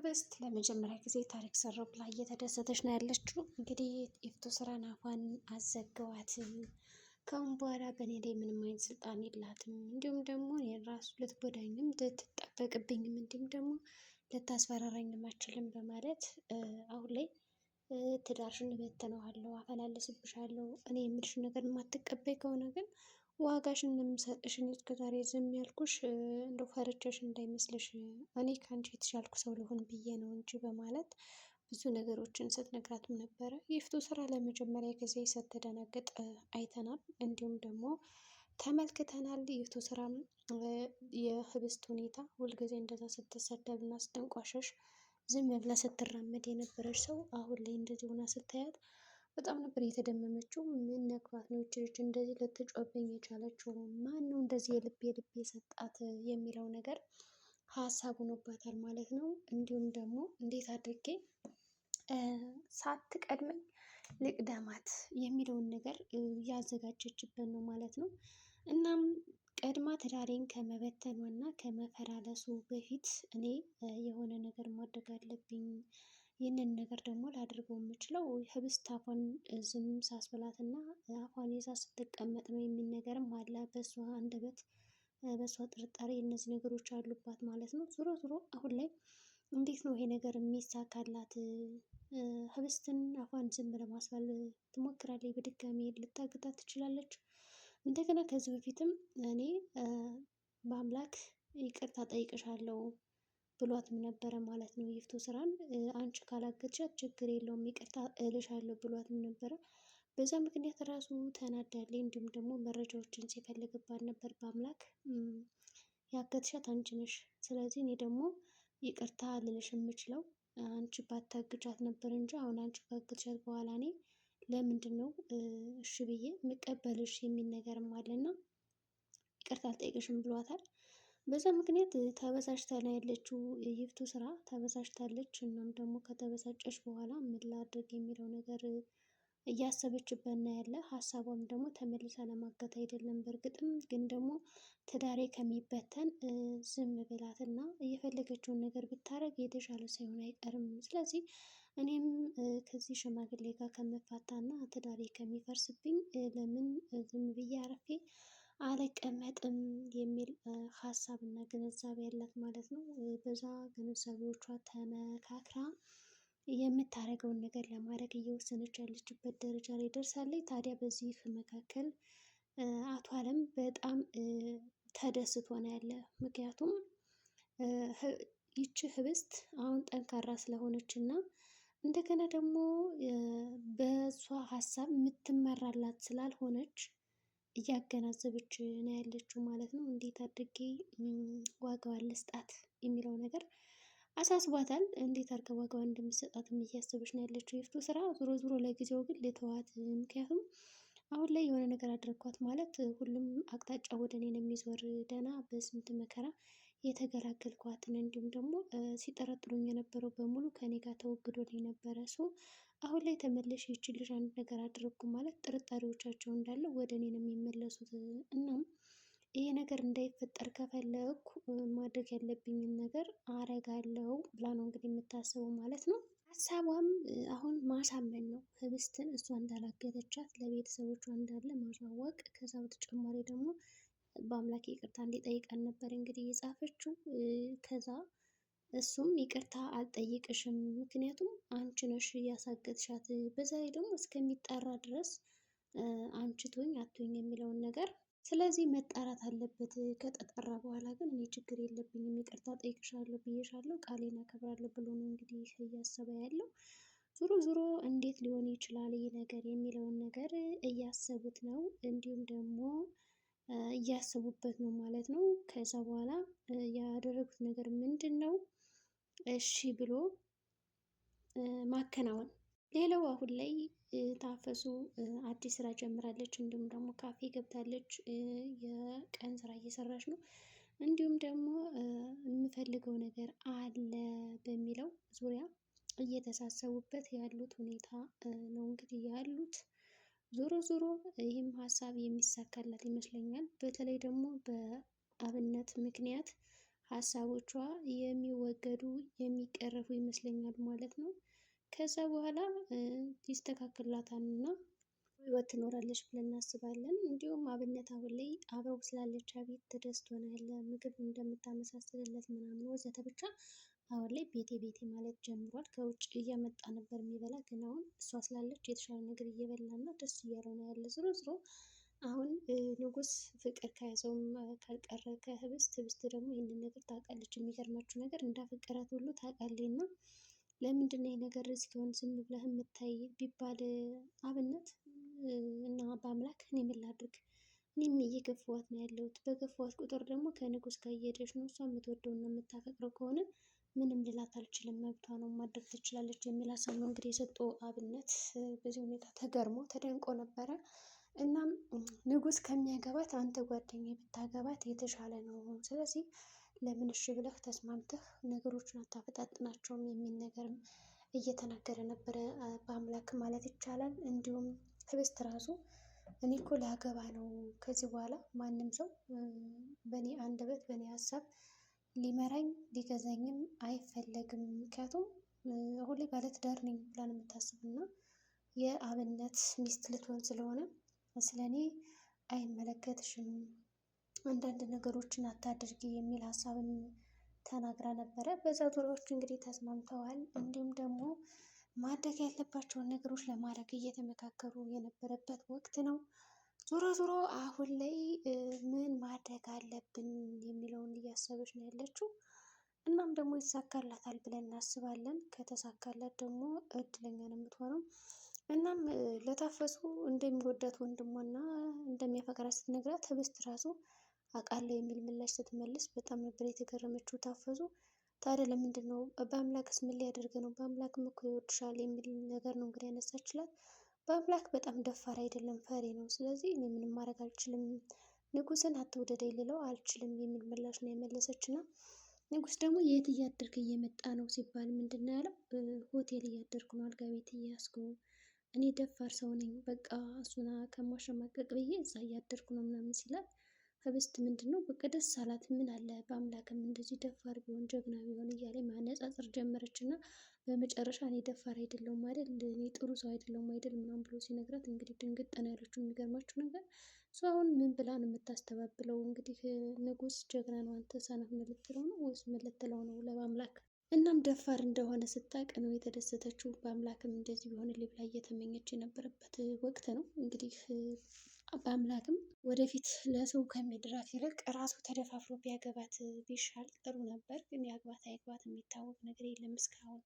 ህብስት ለመጀመሪያ ጊዜ ታሪክ ሰራው ብላ እየተደሰተች ነው ያለችው። እንግዲህ ኢፍቱ ስራን አፏን አዘገዋትም። ከአሁን በኋላ በእኔ ላይ ምንም አይነት ስልጣን የላትም፣ እንዲሁም ደግሞ የራሱ ልትጎዳኝም ልትጠበቅብኝም እንዲሁም ደግሞ ልታስፈራራኝም አችልም በማለት አሁን ላይ ትዳርሽን እበትነዋለሁ፣ አፈላልስብሻለሁ፣ እኔ የምልሽ ነገር የማትቀበይ ከሆነ ግን ዋጋሽን የምሰጥሽ እኔ እስከዛሬ ዝም ያልኩሽ እንደው ፈርቼሽ እንዳይመስልሽ እኔ ከአንቺ የተሻልኩ ሰው ልሆን ብዬ ነው እንጂ በማለት ብዙ ነገሮችን ስትነግራትም ነበረ። ይፍቱ ስራ ለመጀመሪያ ጊዜ ስትደነግጥ አይተናል፣ እንዲሁም ደግሞ ተመልክተናል። ይፍቱ ስራም የህብስት ሁኔታ ሁልጊዜ እንደዛ ስትሰደብ እና ስትንቋሸሽ ዝም ብላ ስትራመድ የነበረች ሰው አሁን ላይ እንደዚህ ሆና ስታያት በጣም ነበር የተደመመችው። ምን ነክቷት ነው ይች ልጅ እንደዚህ ልትጮህብኝ የቻለችው? ማን ነው እንደዚህ የልብ የሰጣት የሚለው ነገር ሀሳብ ሆኖባታል ማለት ነው። እንዲሁም ደግሞ እንዴት አድርጌ ሳትቀድመኝ ልቅደማት የሚለውን ነገር እያዘጋጀችበት ነው ማለት ነው። እናም ቀድማ ትዳሬን ከመበተኗ እና ከመፈራረሱ በፊት እኔ የሆነ ነገር ማድረግ አለብኝ። ይህንን ነገር ደግሞ ላድርገው የምችለው ህብስት አፏን ዝም ሳስበላት እና አፏን ይዛ ስትቀመጥ ነው የሚል ነገርም አለ በእሷ አንደበት፣ በእሷ ጥርጣሬ እነዚህ ነገሮች አሉባት ማለት ነው። ዞሮ ዞሮ አሁን ላይ እንዴት ነው ይሄ ነገር የሚሳካላት? ህብስትን አፏን ዝም ለማስባል ትሞክራለች፣ በድጋሚ ልታግታት ትችላለች። እንደገና ከዚህ በፊትም እኔ በአምላክ ይቅርታ ጠይቅሻለሁ ብሏትም ነበረ ማለት ነው። ይፍቱ ስራን አንቺ ካላገትሻት ችግር የለውም ይቅርታ እልሻለሁ ብሏትም ነበረ። በዛ ምክንያት ራሱ ተናዳለች። እንዲሁም ደግሞ መረጃዎችን ሲፈልግባት ነበር። በአምላክ ያገትሻት አንቺ ነሽ፣ ስለዚህ እኔ ደግሞ ይቅርታ ልልሽ የምችለው አንቺ ባታግቻት ነበር እንጂ አሁን አንቺ ካገትሻት በኋላ እኔ ለምንድን ነው እሺ ብዬ የምቀበልሽ የሚል ነገርም አለና ይቅርታ አልጠይቅሽም ብሏታል። በዛ ምክንያት ተበሳጭታ ነው ያለችው። ይፍቱ ስራ ተበሳጭታለች። እናም ደግሞ ከተበሳጨች በኋላ ምን ላድርግ የሚለው ነገር እያሰበችበት ነው ያለ። ሀሳቧም ደግሞ ተመልሳ ለማገት አይደለም። በእርግጥም ግን ደግሞ ትዳሬ ከሚበተን ዝም ብላትና እየፈለገችውን ነገር ብታረግ የተሻለ ሳይሆን አይቀርም። ስለዚህ እኔም ከዚህ ሽማግሌ ጋር ከምፋታና ትዳሬ ከሚፈርስብኝ ለምን ዝም ብዬ አረፌ አልቀመጥም የሚል ሀሳብ እና ግንዛቤ ያላት ማለት ነው። በዛ ግንዛቤዎቿ ተመካክራ የምታደርገውን ነገር ለማድረግ እየወሰነች ያለችበት ደረጃ ላይ ደርሳለች። ታዲያ በዚህ መካከል አቶ አለም በጣም ተደስቶ ነው ያለ። ምክንያቱም ይቺ ህብስት አሁን ጠንካራ ስለሆነች እና እንደገና ደግሞ በእሷ ሀሳብ የምትመራላት ስላልሆነች እያገናዘበች ነው ያለችው ማለት ነው። እንዴት አድርጌ ዋጋዋን ልስጣት የሚለው ነገር አሳስቧታል። እንዴት አድርጋ ዋጋዋን እንደምትሰጣትም እያሰበች ነው ያለችው። ይፍቱ ስራ ዞሮ ዞሮ ለጊዜው ግን ልተዋት። ምክንያቱም አሁን ላይ የሆነ ነገር አድርጓት ማለት ሁሉም አቅጣጫ ወደ እኔ ነው የሚዞር። ደህና በስንት መከራ የተገላገልኳትን እንዲሁም ደግሞ ሲጠረጥሩኝ የነበረው በሙሉ ከኔ ጋር ተወግዶልኝ ነበረ። አሁን ላይ ተመለሽ ይቺ ልጅ አንድ ነገር አድርጉ ማለት ጥርጣሬዎቻቸው እንዳለ ወደ እኔ ነው የሚመለሱት። እናም ይሄ ነገር እንዳይፈጠር ከፈለኩ ማድረግ ያለብኝን ነገር አረጋለሁ ብላ ነው እንግዲህ የምታስበው ማለት ነው። ሀሳቧም አሁን ማሳመን ነው። ህብስትን እሷ እንዳላገተቻት ለቤተሰቦቿ እንዳለ ማሳወቅ። ከዛ በተጨማሪ ደግሞ በአምላክ ይቅርታ እንዲጠይቃን ነበር እንግዲህ የጻፈችው። ከዛ እሱም ይቅርታ አልጠይቅሽም፣ ምክንያቱም አንቺ ነሽ ያሳገትሻት፣ በዛ ላይ ደግሞ እስከሚጣራ ድረስ አንቺ ትሁኝ አትሁኝ የሚለውን ነገር ስለዚህ መጣራት አለበት። ከተጠራ በኋላ ግን እኔ ችግር የለብኝም ይቅርታ ጠይቅሻለሁ ብዬሻለሁ፣ ቃሌን አከብራለሁ ብሎ ነው እንግዲህ እያሰበ ያለው። ዙሮ ዙሮ እንዴት ሊሆን ይችላል ይህ ነገር የሚለውን ነገር እያሰቡት ነው፣ እንዲሁም ደግሞ እያሰቡበት ነው ማለት ነው። ከዛ በኋላ ያደረጉት ነገር ምንድን ነው? እሺ ብሎ ማከናወን። ሌላው አሁን ላይ ታፈሱ አዲስ ስራ ጀምራለች፣ እንዲሁም ደግሞ ካፌ ገብታለች። የቀን ስራ እየሰራች ነው። እንዲሁም ደግሞ የምፈልገው ነገር አለ በሚለው ዙሪያ እየተሳሰቡበት ያሉት ሁኔታ ነው እንግዲህ ያሉት። ዞሮ ዞሮ ይህም ሀሳብ የሚሳካላት ይመስለኛል። በተለይ ደግሞ በአብነት ምክንያት ሀሳቦቿ የሚወገዱ የሚቀረፉ ይመስለኛል ማለት ነው። ከዛ በኋላ ይስተካከላታል እና ህይወት ትኖራለች ብለን እናስባለን። እንዲሁም አብነት አሁን ላይ አብረው ስላለች አቤት ተደስቶ ነው ያለ ምግብ እንደምታመሳስልለት ምናምን ወዘተ ብቻ አሁን ላይ ቤቴ ቤቴ ማለት ጀምሯል። ከውጭ እየመጣ ነበር የሚበላ ግን አሁን እሷ ስላለች የተሻለ ነገር እየበላ እና ደስ እያለው ነው ያለ። ዝሮ ዝሮ አሁን ንጉስ ፍቅር ከያዘውም ካልቀረ ከህብስት ህብስት ደግሞ ይህንን ነገር ታውቃለች። የሚገርማችሁ ነገር እንዳፈቀራት ሁሉ ታውቃለች። እና ለምንድን ነው ይሄ ነገር እስኪሆን ዝም ብለህ የምታይ ቢባል አብነት እና በአምላክ እኔ ምን ላድርግ? እኔም እየገፋኋት ነው ያለሁት። በገፋኋት ቁጥር ደግሞ ከንጉስ ጋር እየሄደች ነው። እሷ የምትወደውና የምታፈቅረው ከሆነ ምንም ልላት አልችልም፣ መብቷ ነው፣ ማድረግ ትችላለች የሚል ሀሳብ ነው እንግዲህ የሰጠው አብነት። በዚህ ሁኔታ ተገርሞ ተደንቆ ነበረ። እናም ንጉስ ከሚያገባት አንተ ጓደኛዬ ብታገባት የተሻለ ነው። ስለዚህ ለምን እሺ ብለህ ተስማምተህ ነገሮችን አታፈጣጥናቸውም የሚል ነገርም እየተናገረ ነበረ በአምላክ ማለት ይቻላል። እንዲሁም ህብስት ራሱ እኔ እኮ ላገባ ነው፣ ከዚህ በኋላ ማንም ሰው በእኔ አንደበት በእኔ ሀሳብ ሊመራኝ ሊገዛኝም አይፈለግም። ምክንያቱም አሁን ላይ ባለትዳር ነኝ ብላ ነው የምታስብ እና የአብነት ሚስት ልትሆን ስለሆነ ስለ እኔ አይመለከትሽም፣ አንዳንድ ነገሮችን አታድርጊ የሚል ሀሳብን ተናግራ ነበረ። በዛ ዙሪያዎች እንግዲህ ተስማምተዋል። እንዲሁም ደግሞ ማድረግ ያለባቸውን ነገሮች ለማድረግ እየተመካከሩ የነበረበት ወቅት ነው። ዞሮ ዞሮ አሁን ላይ ምን ማድረግ አለብን የሚለውን እያሰበች ነው ያለችው። እናም ደግሞ ይሳካላታል ብለን እናስባለን። ከተሳካላት ደግሞ እድለኛ ነው የምትሆነው። እናም ለታፈሱ እንደሚወዳት ወንድሟና እንደሚያፈቅራት ስትነግራት ህብስት ራሱ አውቃለሁ የሚል ምላሽ ስትመልስ በጣም ነበር የተገረመችው ታፈሱ። ታዲያ ለምንድን ነው በአምላክስ ምን ሊያደርግ ነው? በአምላክም እኮ ይወድሻል የሚል ነገር ነው እንግዲህ ያነሳችላት። በአምላክ በጣም ደፋር አይደለም ፈሪ ነው። ስለዚህ እኔ ምንም ማድረግ አልችልም፣ ንጉስን አትውደደኝ ልለው አልችልም የሚል ምላሽ ነው የመለሰችና ንጉስ ደግሞ የት እያደርክ እየመጣ ነው ሲባል ምንድን ነው ያለው? ሆቴል እያደርኩ ነው፣ አልጋ ቤት እያስኩ እኔ ደፋር ሰው ነኝ፣ በቃ እሱን ከማሸማቀቅ ብዬ እዛ እያደርኩ ነው ምናምን ሲላት ህብስት ምንድን ነው በቃ ደስ አላት። ምን አለ በአምላክም እንደዚህ ደፋር ቢሆን ጀግና ቢሆን እያለ ማነጻጸር ጀመረች እና በመጨረሻ እኔ ደፋር አይደለሁም አይደል፣ እኔ ጥሩ ሰው አይደለሁም አይደል ምናምን ብሎ ሲነግራት እንግዲህ ድንግጥ ነው ያለችው። የሚገርማችሁ ነገር እሷ አሁን ምን ብላ ነው የምታስተባብለው? እንግዲህ ንጉስ ጀግና ነው አንተ ሰነፍ ነው ልትለው ነው ወይስ ምን ልትለው ነው ለበአምላክ? እናም ደፋር እንደሆነ ስታውቅ ነው የተደሰተችው። በአምላክም እንደዚህ ቢሆንልኝ ብላ እየተመኘች የነበረበት ወቅት ነው እንግዲህ በአምላክም ወደፊት ለሰው ከሚድራት ይልቅ ራሱ ተደፋፍሮ ቢያገባት ቢሻል ጥሩ ነበር። ግን ያግባት አይግባት የሚታወቅ ነገር የለም እስካሁን።